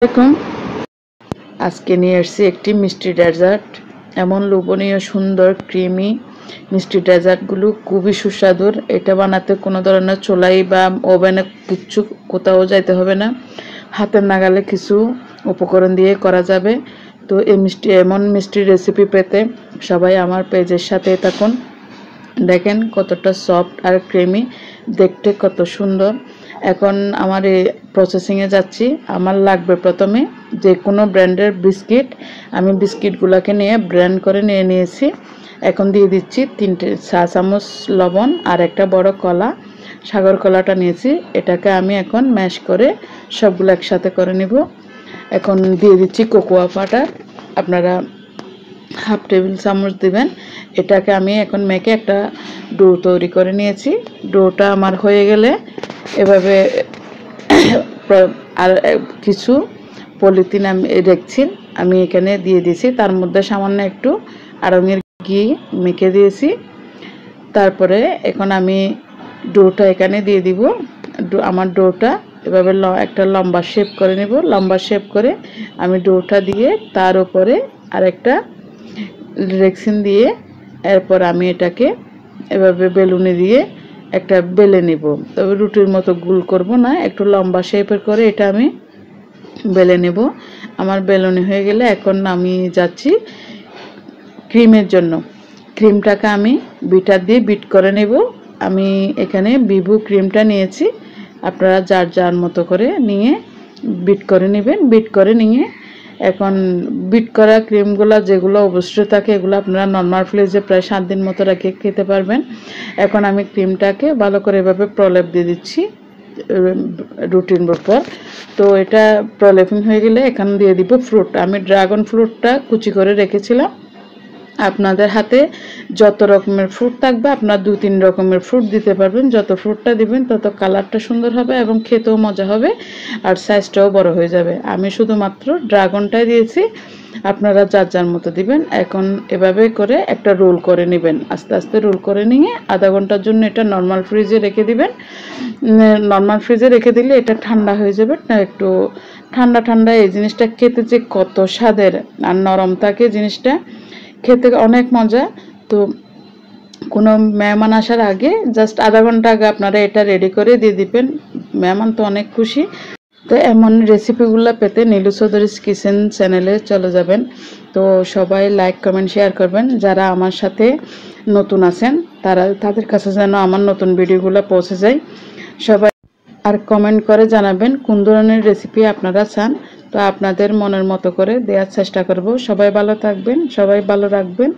দেখুন আজকে নিয়ে এসেছি একটি মিষ্টি ডেজার্ট। এমন লোভনীয় সুন্দর ক্রিমি মিষ্টি ডেজার্টগুলো খুবই সুস্বাদুর। এটা বানাতে কোনো ধরনের চুলাই বা ওভেনে কিচ্ছু কোথাও যাইতে হবে না, হাতের নাগালে কিছু উপকরণ দিয়ে করা যাবে। তো এই এমন মিষ্টি রেসিপি পেতে সবাই আমার পেজের সাথে থাকুন। দেখেন কতটা সফট আর ক্রিমি, দেখতে কত সুন্দর। এখন আমার এই প্রসেসিংয়ে যাচ্ছি। আমার লাগবে প্রথমে যে কোনো ব্র্যান্ডের বিস্কিট। আমি বিস্কিটগুলোকে নিয়ে ব্র্যান্ড করে নিয়েছি। এখন দিয়ে দিচ্ছি 3 চা চামচ লবণ আর একটা বড় কলা, সাগর কলাটা নিয়েছি। এটাকে আমি এখন ম্যাশ করে সবগুলো একসাথে করে নিব। এখন দিয়ে দিচ্ছি কোকোয়া পাউডার, আপনারা হাফ টেবিল চামচ দিবেন। এটাকে আমি এখন মেখে একটা ডো তৈরি করে নিয়েছি। ডোটা আমার হয়ে গেলে এভাবে আর কিছু পলিথিন আমি রেখেছি, আমি এখানে দিয়ে দিয়েছি। তার মধ্যে সামান্য একটু আড়ঙের ঘি মেখে দিয়েছি। তারপরে এখন আমি ডোটা এখানে দিয়ে দিব। আমার ডোটা এভাবে একটা লম্বা শেপ করে নেব। লম্বা শেপ করে আমি ডোটা দিয়ে তার উপরে আরেকটা রেক্সিন দিয়ে এরপর আমি এটাকে এভাবে বেলুনে দিয়ে একটা বেলে নেব। তবে রুটির মতো গোল করব না, একটু লম্বা শেপের করে এটা আমি বেলে নেব। আমার বেলুনি হয়ে গেলে এখন আমি যাচ্ছি ক্রিমের জন্য। ক্রিমটাকে আমি বিটার দিয়ে বিট করে নেব। আমি এখানে বিভু ক্রিমটা নিয়েছি, আপনারা যার যার মতো করে নিয়ে বিট করে নেবেন। বিট করে নিয়ে এখন বিট করা ক্রিমগুলো যেগুলো অবশ্যই থাকে এগুলো আপনারা নর্মাল ফ্রিজে প্রায় 7 দিন মতো রেখে খেতে পারবেন। এখন আমি ক্রিমটাকে ভালো করে এভাবে প্রলেপ দিয়ে দিচ্ছি রুটির উপর। তো এটা প্রলেপিং হয়ে গেলে এখানে দিয়ে দিব ফ্রুট। আমি ড্রাগন ফ্রুটটা কুচি করে রেখেছিলাম। আপনাদের হাতে যত রকমের ফ্রুট থাকবে আপনারা 2-3 রকমের ফ্রুট দিতে পারবেন। যত ফ্রুটটা দিবেন তত কালারটা সুন্দর হবে এবং খেতেও মজা হবে আর সাইজটাও বড় হয়ে যাবে। আমি শুধুমাত্র ড্রাগনটাই দিয়েছি, আপনারা যার যার মতো দিবেন। এখন এভাবে করে একটা রোল করে নেবেন, আস্তে আস্তে রোল করে নিয়ে আধা ঘন্টার জন্য এটা নর্মাল ফ্রিজে রেখে দিবেন। নর্মাল ফ্রিজে রেখে দিলে এটা ঠান্ডা হয়ে যাবে। একটু ঠান্ডা ঠান্ডা এই জিনিসটা খেতে যে কত স্বাদের আর নরম থাকে, জিনিসটা খেতে অনেক মজা। তো কোনো মেহমান আসার আগে জাস্ট আধা ঘন্টা আগে আপনারা এটা রেডি করে দিয়ে দিবেন, মেহমান তো অনেক খুশি। তো এমন রেসিপিগুলো পেতে নীলু চৌধুরীস কিচেন চ্যানেলে চলে যাবেন। তো সবাই লাইক কমেন্ট শেয়ার করবেন। যারা আমার সাথে নতুন আছেন তাদের কাছে যেন আমার নতুন ভিডিওগুলো পৌঁছে যায়। সবাই আর কমেন্ট করে জানাবেন কোন ধরনের রেসিপি আপনারা চান। তো আপনাদের মনের মতো করে দেওয়ার চেষ্টা করব। সবাই ভালো থাকবেন, সবাই ভালো রাখবেন।